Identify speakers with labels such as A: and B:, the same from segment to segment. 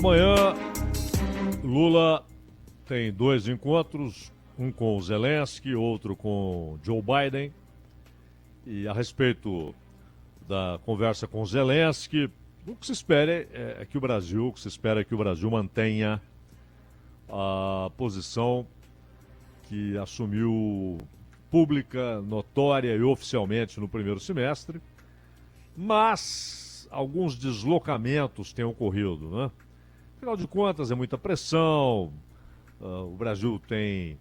A: Amanhã, Lula tem dois encontros, um com o Zelensky, outro com Joe Biden. E a respeito da conversa com o Zelensky, o que se espera é que o Brasil, mantenha a posição que assumiu pública, notória e oficialmente no primeiro semestre, mas alguns deslocamentos têm ocorrido, né? Afinal de contas, é muita pressão, o Brasil tem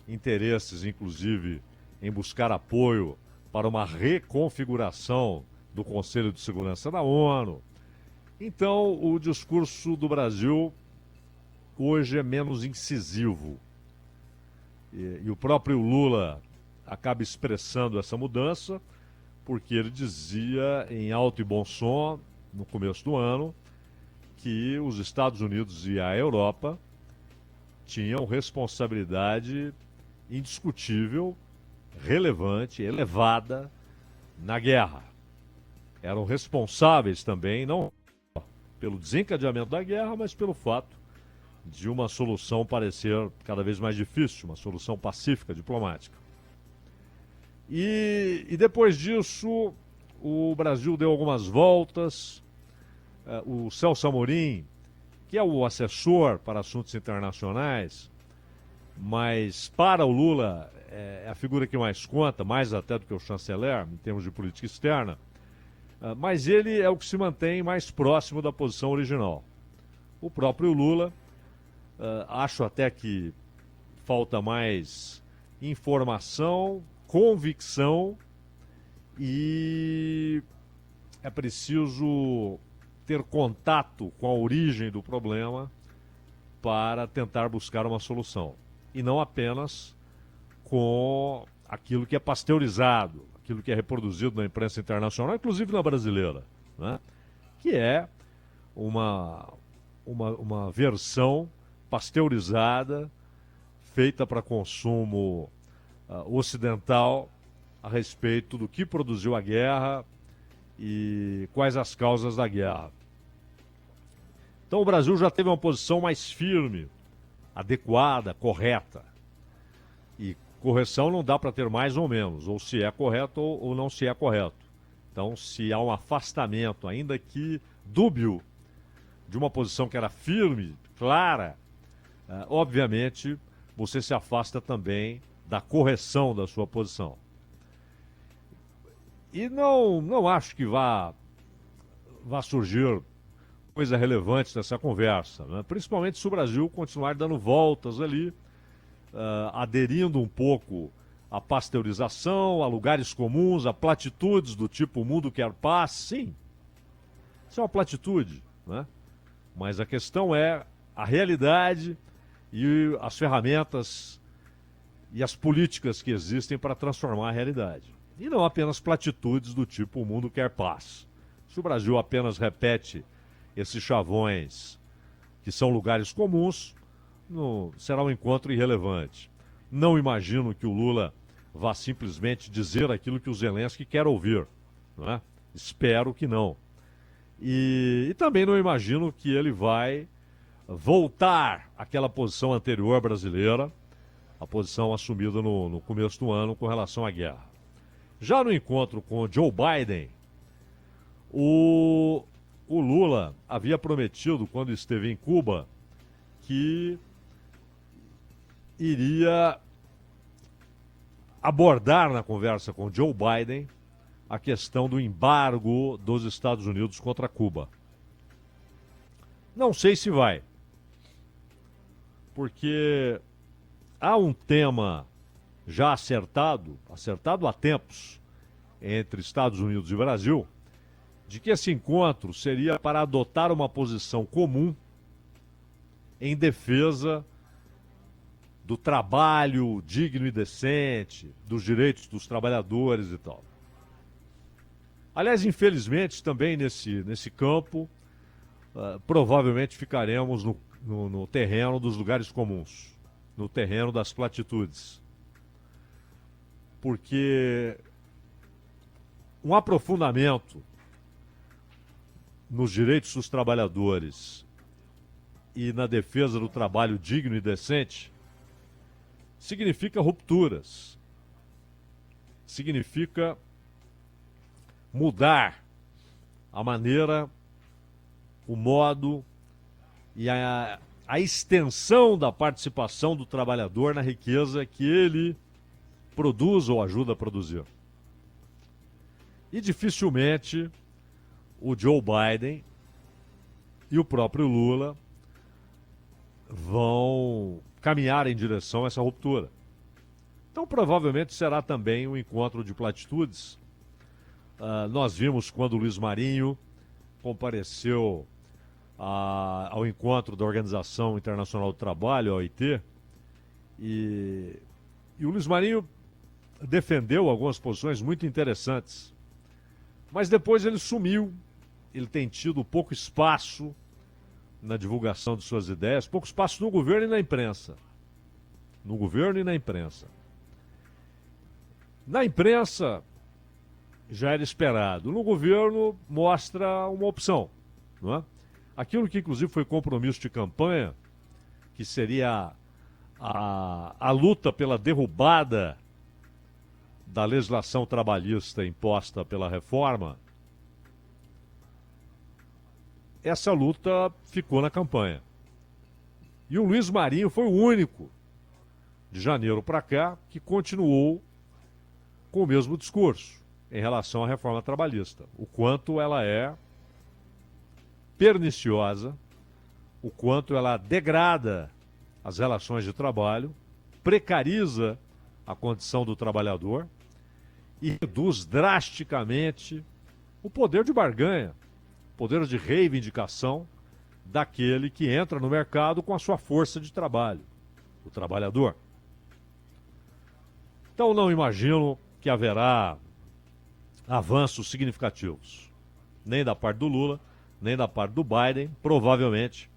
A: interesses, inclusive, em buscar apoio para uma reconfiguração do Conselho de Segurança da ONU. Então, o discurso do Brasil hoje é menos incisivo. E o próprio Lula acaba expressando essa mudança, porque ele dizia em alto e bom som, no começo do ano, que os Estados Unidos e a Europa tinham responsabilidade indiscutível, relevante, elevada na guerra. Eram responsáveis também, não pelo desencadeamento da guerra, mas pelo fato de uma solução parecer cada vez mais difícil, uma solução pacífica, diplomática. E depois disso, o Brasil deu algumas voltas. O Celso Amorim, que é o assessor para assuntos internacionais, mas para o Lula é a figura que mais conta, mais até do que o chanceler, em termos de política externa, mas ele é o que se mantém mais próximo da posição original. O próprio Lula, acho até que falta mais informação, convicção e é preciso ter contato com a origem do problema para tentar buscar uma solução. E não apenas com aquilo que é pasteurizado, aquilo que é reproduzido na imprensa internacional, inclusive na brasileira, né? Que é uma versão pasteurizada, feita para consumo ocidental, a respeito do que produziu a guerra e quais as causas da guerra. Então o Brasil já teve uma posição mais firme, adequada, correta. E correção não dá para ter mais ou menos, ou se é correto ou não se é correto. Então, se há um afastamento, ainda que dúbio, de uma posição que era firme, clara, obviamente você se afasta também da correção da sua posição. E não acho que vá surgir coisa relevante dessa conversa, né? Principalmente se o Brasil continuar dando voltas ali, aderindo um pouco à pasteurização, a lugares comuns, a platitudes do tipo o mundo quer paz, sim. Isso é uma platitude, né? Mas a questão é a realidade e as ferramentas e as políticas que existem para transformar a realidade. E não apenas platitudes do tipo o mundo quer paz. Se o Brasil apenas repete esses chavões que são lugares comuns, será um encontro irrelevante. Não imagino que o Lula vá simplesmente dizer aquilo que o Zelensky quer ouvir, não é? Espero que não. E também não imagino que ele vai voltar àquela posição anterior brasileira, a posição assumida no começo do ano com relação à guerra. Já no encontro com o Joe Biden, o Lula havia prometido, quando esteve em Cuba, que iria abordar na conversa com Joe Biden a questão do embargo dos Estados Unidos contra Cuba. Não sei se vai, porque há um tema já acertado há tempos entre Estados Unidos e Brasil, de que esse encontro seria para adotar uma posição comum em defesa do trabalho digno e decente, dos direitos dos trabalhadores e tal. Aliás, infelizmente, também nesse campo, provavelmente ficaremos no terreno dos lugares comuns, no terreno das platitudes. Porque um aprofundamento nos direitos dos trabalhadores e na defesa do trabalho digno e decente, significa rupturas, significa mudar a maneira, o modo e a extensão da participação do trabalhador na riqueza que ele produz ou ajuda a produzir. E dificilmente o Joe Biden e o próprio Lula vão caminhar em direção a essa ruptura. Então, provavelmente será também um encontro de platitudes. Nós vimos quando o Luiz Marinho compareceu ao encontro da Organização Internacional do Trabalho, a OIT, e o Luiz Marinho defendeu algumas posições muito interessantes. Mas depois ele sumiu, ele tem tido pouco espaço na divulgação de suas ideias, pouco espaço no governo e na imprensa. No governo e na imprensa. Na imprensa, já era esperado. No governo, mostra uma opção, não é? Aquilo que, inclusive, foi compromisso de campanha, que seria a luta pela derrubada da legislação trabalhista imposta pela reforma, essa luta ficou na campanha. E o Luiz Marinho foi o único, de janeiro para cá, que continuou com o mesmo discurso em relação à reforma trabalhista. O quanto ela é perniciosa, o quanto ela degrada as relações de trabalho, precariza a condição do trabalhador e reduz drasticamente o poder de barganha, o poder de reivindicação daquele que entra no mercado com a sua força de trabalho, o trabalhador. Então não imagino que haverá avanços significativos, nem da parte do Lula, nem da parte do Biden. Provavelmente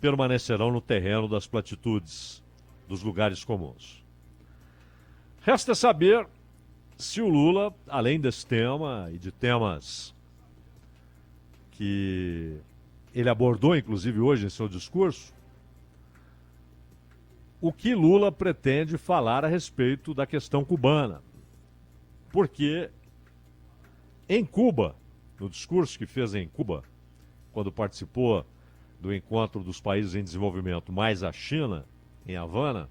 A: permanecerão no terreno das platitudes, dos lugares comuns. Resta saber se o Lula, além desse tema e de temas que ele abordou, inclusive hoje em seu discurso, o que Lula pretende falar a respeito da questão cubana. Porque em Cuba, no discurso que fez em Cuba, quando participou do encontro dos países em desenvolvimento mais a China, em Havana,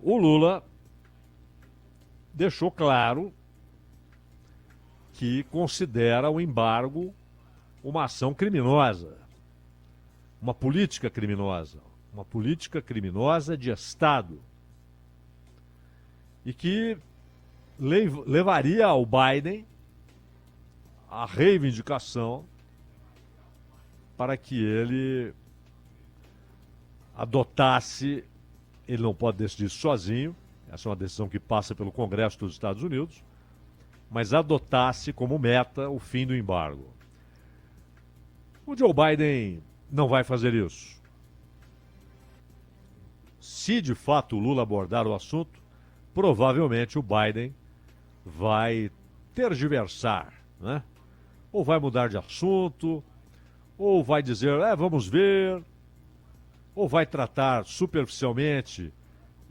A: o Lula deixou claro que considera o embargo uma ação criminosa, uma política criminosa de Estado, e que levaria ao Biden a reivindicação para que ele adotasse, ele não pode decidir sozinho, essa é uma decisão que passa pelo Congresso dos Estados Unidos, mas adotasse como meta o fim do embargo. O Joe Biden não vai fazer isso. Se de fato o Lula abordar o assunto, provavelmente o Biden vai tergiversar, né? Ou vai mudar de assunto, ou vai dizer, vamos ver, ou vai tratar superficialmente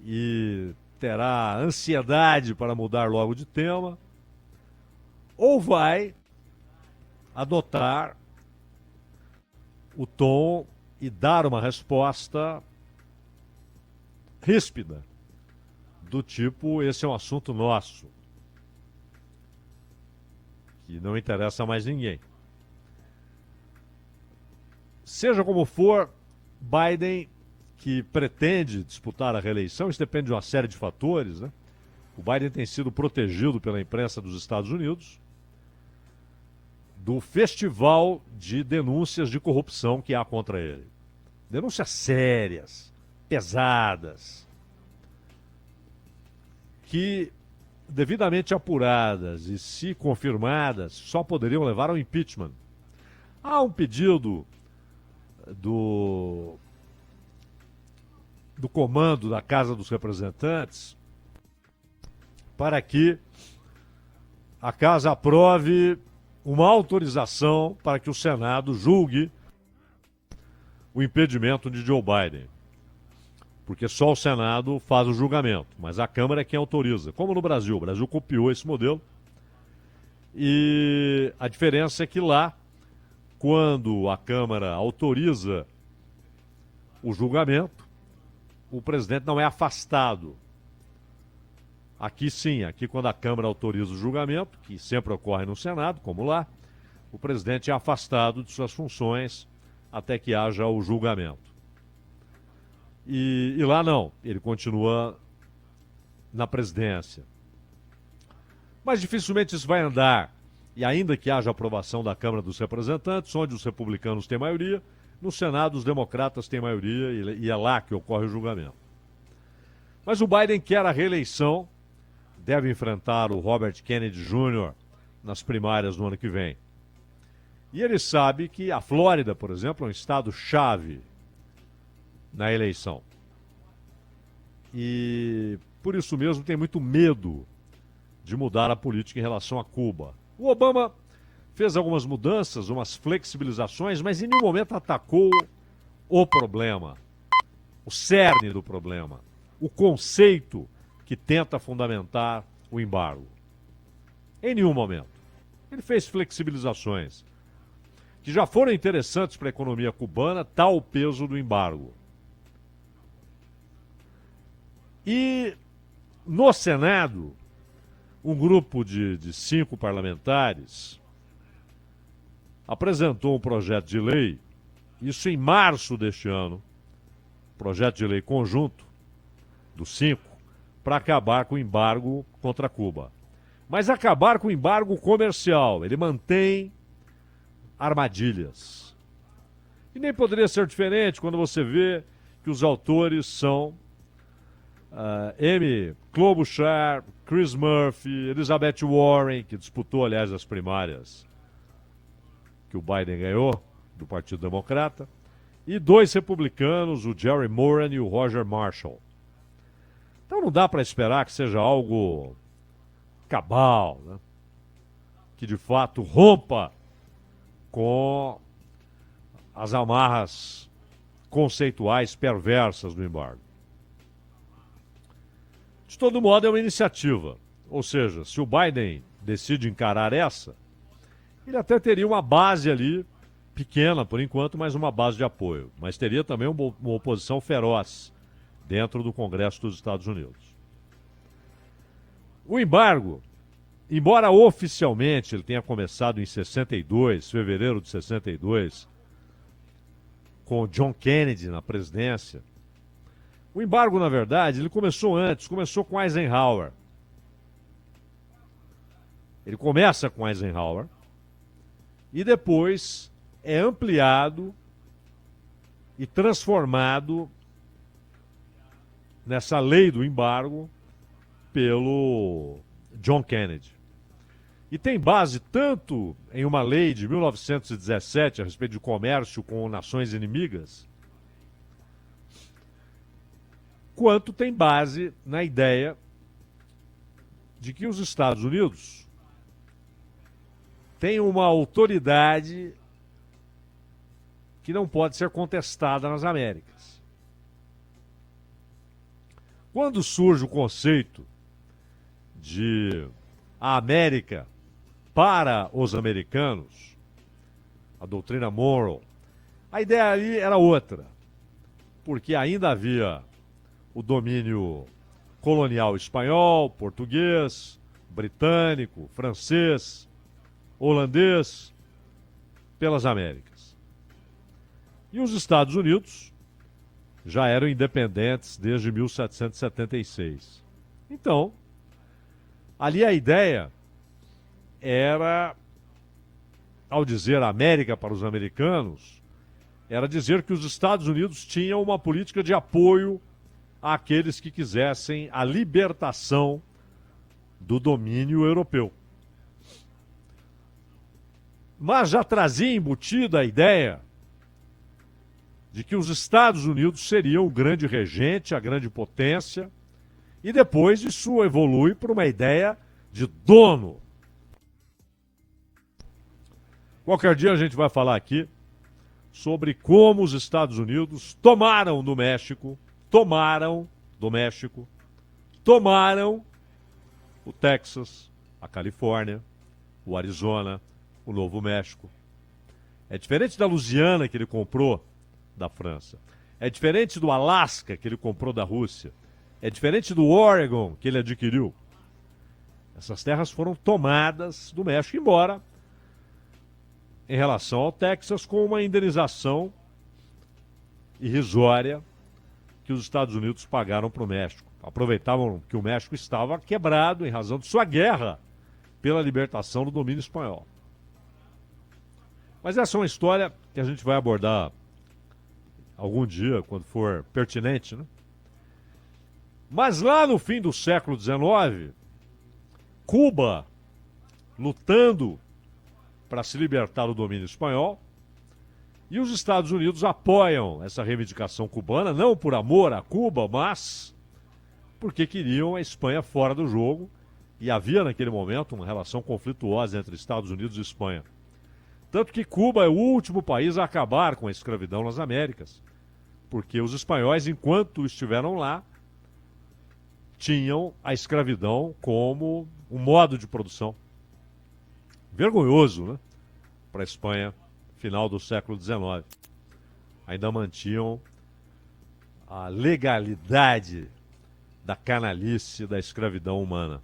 A: e terá ansiedade para mudar logo de tema, ou vai adotar o tom e dar uma resposta ríspida, do tipo, esse é um assunto nosso, que não interessa a mais ninguém. Seja como for, Biden, que pretende disputar a reeleição, isso depende de uma série de fatores, né? O Biden tem sido protegido pela imprensa dos Estados Unidos do festival de denúncias de corrupção que há contra ele. Denúncias sérias, pesadas, que, devidamente apuradas e, se confirmadas, só poderiam levar ao impeachment. Há um pedido do comando da Casa dos Representantes para que a Casa aprove uma autorização para que o Senado julgue o impedimento de Joe Biden. Porque só o Senado faz o julgamento, mas a Câmara é quem autoriza. Como no Brasil, o Brasil copiou esse modelo. E a diferença é que lá, quando a Câmara autoriza o julgamento, o presidente não é afastado. Aqui sim, aqui quando a Câmara autoriza o julgamento, que sempre ocorre no Senado, como lá, o presidente é afastado de suas funções até que haja o julgamento. E lá não, ele continua na presidência. Mas dificilmente isso vai andar. E ainda que haja aprovação da Câmara dos Representantes, onde os republicanos têm maioria, no Senado os democratas têm maioria e é lá que ocorre o julgamento. Mas o Biden quer a reeleição, deve enfrentar o Robert Kennedy Jr. nas primárias no ano que vem. E ele sabe que a Flórida, por exemplo, é um estado-chave na eleição. E por isso mesmo tem muito medo de mudar a política em relação a Cuba. O Obama fez algumas mudanças, umas flexibilizações, mas em nenhum momento atacou o problema, o cerne do problema, o conceito que tenta fundamentar o embargo. Em nenhum momento. Ele fez flexibilizações que já foram interessantes para a economia cubana, tal o peso do embargo. E no Senado, um grupo de 5 parlamentares apresentou um projeto de lei, isso em março deste ano, projeto de lei conjunto dos 5, para acabar com o embargo contra Cuba. Mas acabar com o embargo comercial, ele mantém armadilhas. E nem poderia ser diferente quando você vê que os autores são Amy Klobuchar, Chris Murphy, Elizabeth Warren, que disputou, aliás, as primárias que o Biden ganhou, do Partido Democrata, e 2 republicanos, o Jerry Moran e o Roger Marshall. Então não dá para esperar que seja algo cabal, né? Que de fato rompa com as amarras conceituais perversas do embargo. De todo modo, é uma iniciativa. Ou seja, se o Biden decide encarar essa, ele até teria uma base ali, pequena por enquanto, mas uma base de apoio. Mas teria também uma oposição feroz dentro do Congresso dos Estados Unidos. O embargo, embora oficialmente ele tenha começado em 62, fevereiro de 62, com John Kennedy na presidência, o embargo, na verdade, ele começou antes, começou com Eisenhower. Ele começa com Eisenhower e depois é ampliado e transformado nessa lei do embargo pelo John Kennedy. E tem base tanto em uma lei de 1917 a respeito de comércio com nações inimigas, quanto tem base na ideia de que os Estados Unidos têm uma autoridade que não pode ser contestada nas Américas. Quando surge o conceito de a América para os americanos, a doutrina Monroe, a ideia ali era outra, porque ainda havia o domínio colonial espanhol, português, britânico, francês, holandês, pelas Américas. E os Estados Unidos já eram independentes desde 1776. Então, ali a ideia era, ao dizer América para os americanos, era dizer que os Estados Unidos tinham uma política de apoio àqueles que quisessem a libertação do domínio europeu. Mas já trazia embutida a ideia de que os Estados Unidos seriam o grande regente, a grande potência, e depois isso evolui para uma ideia de dono. Qualquer dia a gente vai falar aqui sobre como os Estados Unidos tomaram do México o Texas, a Califórnia, o Arizona, o Novo México. É diferente da Louisiana que ele comprou da França. É diferente do Alasca que ele comprou da Rússia. É diferente do Oregon que ele adquiriu. Essas terras foram tomadas do México, embora em relação ao Texas com uma indenização irrisória que os Estados Unidos pagaram para o México. Aproveitavam que o México estava quebrado em razão de sua guerra pela libertação do domínio espanhol. Mas essa é uma história que a gente vai abordar algum dia, quando for pertinente, né? Mas lá no fim do século XIX, Cuba, lutando para se libertar do domínio espanhol, e os Estados Unidos apoiam essa reivindicação cubana, não por amor a Cuba, mas porque queriam a Espanha fora do jogo, e havia naquele momento uma relação conflituosa entre Estados Unidos e Espanha. Tanto que Cuba é o último país a acabar com a escravidão nas Américas, porque os espanhóis, enquanto estiveram lá, tinham a escravidão como um modo de produção. Vergonhoso, né? Para a Espanha, final do século XIX. Ainda mantinham a legalidade da canalice da escravidão humana.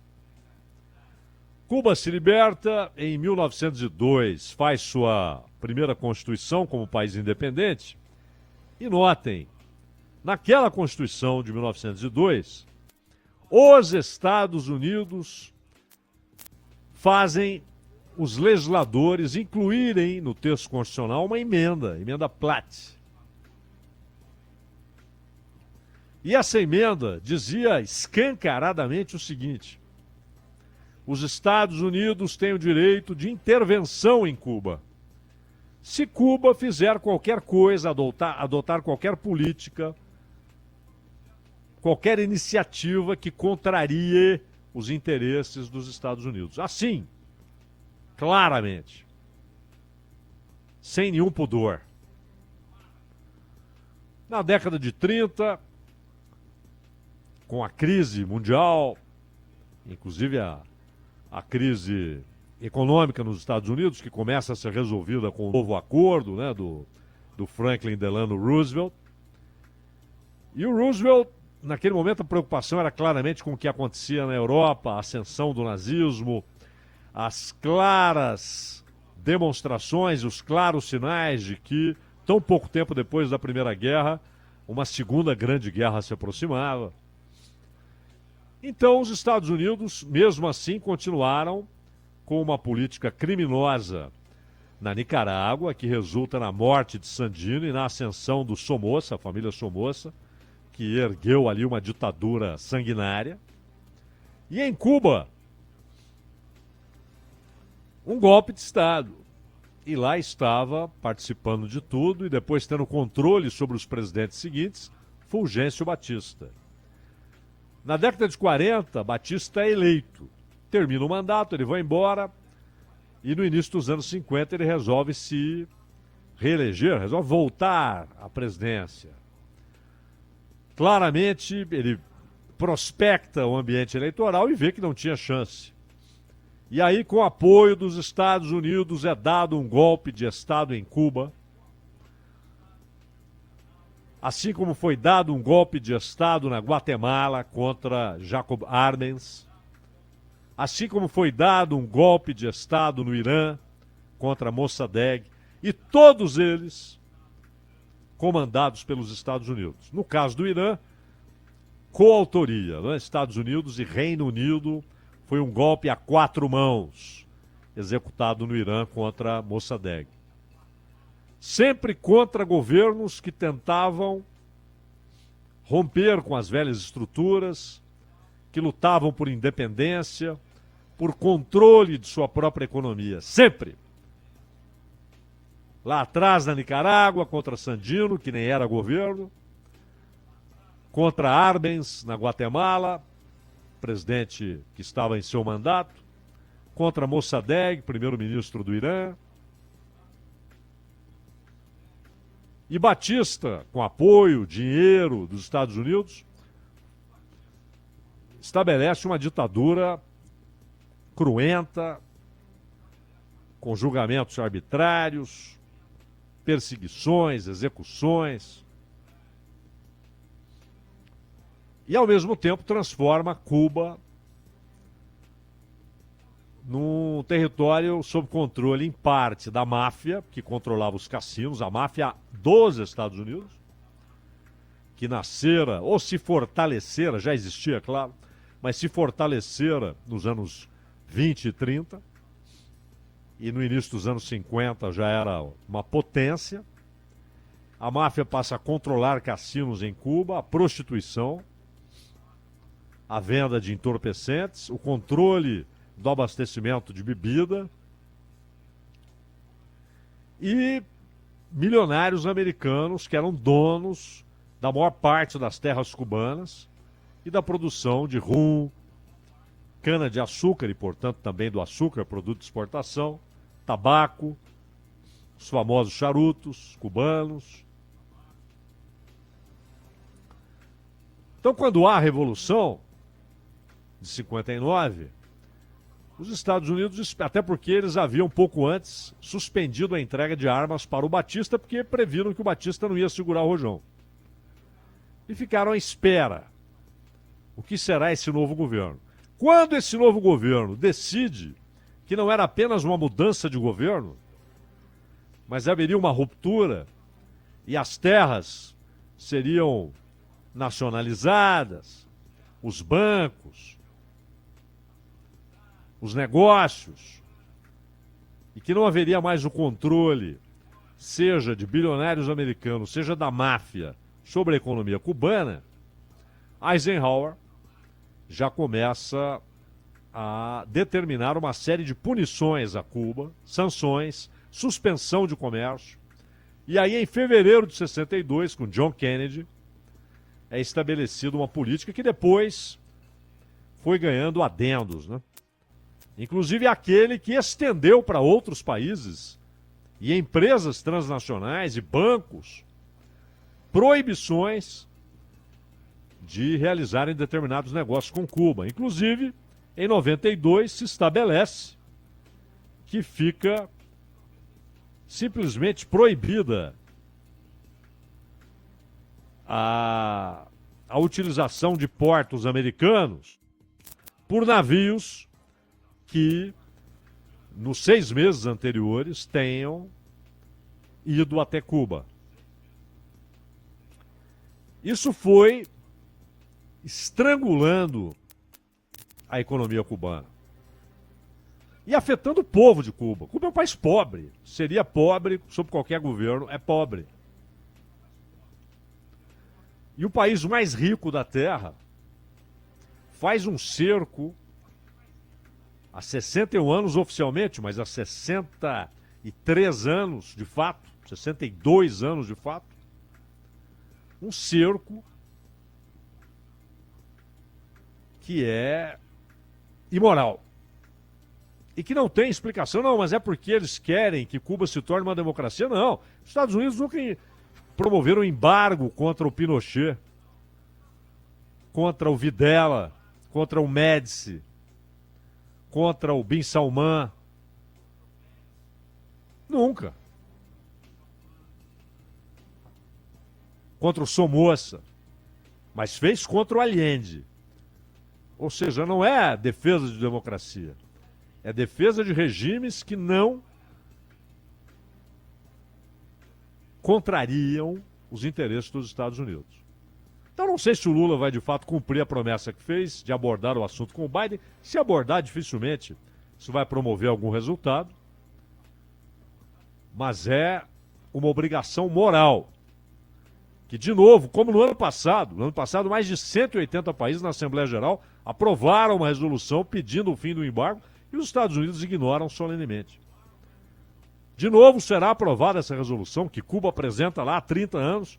A: Cuba se liberta em 1902, faz sua primeira Constituição como país independente. E notem, naquela Constituição de 1902, os Estados Unidos fazem os legisladores incluírem no texto constitucional uma emenda Platt. E essa emenda dizia escancaradamente o seguinte: os Estados Unidos têm o direito de intervenção em Cuba. Se Cuba fizer qualquer coisa, adotar qualquer política, qualquer iniciativa que contrarie os interesses dos Estados Unidos. Assim, claramente, sem nenhum pudor. Na década de 30, com a crise mundial, inclusive a crise econômica nos Estados Unidos, que começa a ser resolvida com o novo acordo, né, do Franklin Delano Roosevelt. E o Roosevelt, naquele momento, a preocupação era claramente com o que acontecia na Europa, a ascensão do nazismo, as claras demonstrações, os claros sinais de que, tão pouco tempo depois da Primeira Guerra, uma segunda grande guerra se aproximava. Então, os Estados Unidos, mesmo assim, continuaram com uma política criminosa na Nicarágua, que resulta na morte de Sandino e na ascensão do Somoza, a família Somoza, que ergueu ali uma ditadura sanguinária. E em Cuba, um golpe de Estado. E lá estava participando de tudo e depois tendo controle sobre os presidentes seguintes, Fulgêncio Batista. Na década de 40, Batista é eleito. Termina o mandato, ele vai embora e no início dos anos 50 ele resolve se reeleger, resolve voltar à presidência. Claramente ele prospecta o ambiente eleitoral e vê que não tinha chance. E aí, com o apoio dos Estados Unidos, é dado um golpe de Estado em Cuba. Assim como foi dado um golpe de Estado na Guatemala contra Jacob Arbenz. Assim como foi dado um golpe de Estado no Irã contra Mossadegh. E todos eles comandados pelos Estados Unidos. No caso do Irã, coautoria, né? Estados Unidos e Reino Unido. Foi um golpe a 4 mãos, executado no Irã contra Mossadegh. Sempre contra governos que tentavam romper com as velhas estruturas, que lutavam por independência, por controle de sua própria economia. Sempre. Lá atrás, na Nicarágua, contra Sandino, que nem era governo, contra Arbenz, na Guatemala, presidente que estava em seu mandato, contra Mossadegh, primeiro-ministro do Irã. E Batista, com apoio, dinheiro dos Estados Unidos, estabelece uma ditadura cruenta, com julgamentos arbitrários, perseguições, execuções. E, ao mesmo tempo, transforma Cuba num território sob controle, em parte, da máfia, que controlava os cassinos, a máfia dos Estados Unidos, que nascera, ou se fortalecera, já existia, claro, mas se fortalecera nos anos 20 e 30, e no início dos anos 50 já era uma potência. A máfia passa a controlar cassinos em Cuba, a prostituição, a venda de entorpecentes, o controle do abastecimento de bebida e milionários americanos que eram donos da maior parte das terras cubanas e da produção de rum, cana-de-açúcar e, portanto, também do açúcar, produto de exportação, tabaco, os famosos charutos cubanos. Então, quando há a Revolução de 59, os Estados Unidos, até porque eles haviam pouco antes suspendido a entrega de armas para o Batista, porque previram que o Batista não ia segurar o rojão. E ficaram à espera. O que será esse novo governo? Quando esse novo governo decide que não era apenas uma mudança de governo, mas haveria uma ruptura e as terras seriam nacionalizadas, os bancos, os negócios, e que não haveria mais o controle, seja de bilionários americanos, seja da máfia, sobre a economia cubana, Eisenhower já começa a determinar uma série de punições a Cuba, sanções, suspensão de comércio. E aí, em fevereiro de 62, com John Kennedy, é estabelecida uma política que depois foi ganhando adendos, né? Inclusive aquele que estendeu para outros países e empresas transnacionais e bancos proibições de realizarem determinados negócios com Cuba. Inclusive, em 92 se estabelece que fica simplesmente proibida a utilização de portos americanos por navios que, nos 6 meses anteriores, tenham ido até Cuba. Isso foi estrangulando a economia cubana e afetando o povo de Cuba. Cuba é um país pobre, seria pobre sob qualquer governo, é pobre. E o país mais rico da Terra faz um cerco há 61 anos oficialmente, mas há 63 anos de fato, 62 anos de fato, um cerco que é imoral e que não tem explicação. Não, mas é porque eles querem que Cuba se torne uma democracia. Não, os Estados Unidos nunca promoveram um embargo contra o Pinochet, contra o Videla, contra o Médici, contra o Bin Salman. Nunca. Contra o Somoza. Mas fez contra o Allende. Ou seja, não é defesa de democracia. É defesa de regimes que não contrariam os interesses dos Estados Unidos. Então não sei se o Lula vai de fato cumprir a promessa que fez de abordar o assunto com o Biden. Se abordar, dificilmente isso vai promover algum resultado. Mas é uma obrigação moral. Que, de novo, como no ano passado mais de 180 países na Assembleia Geral aprovaram uma resolução pedindo o fim do embargo e os Estados Unidos ignoram solenemente. De novo será aprovada essa resolução que Cuba apresenta lá há 30 anos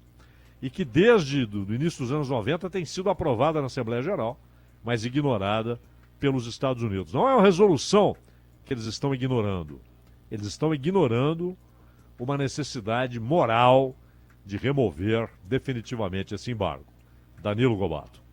A: e que desde o início dos anos 90 tem sido aprovada na Assembleia Geral, mas ignorada pelos Estados Unidos. Não é uma resolução que eles estão ignorando. Eles estão ignorando uma necessidade moral de remover definitivamente esse embargo. Danilo Gobato.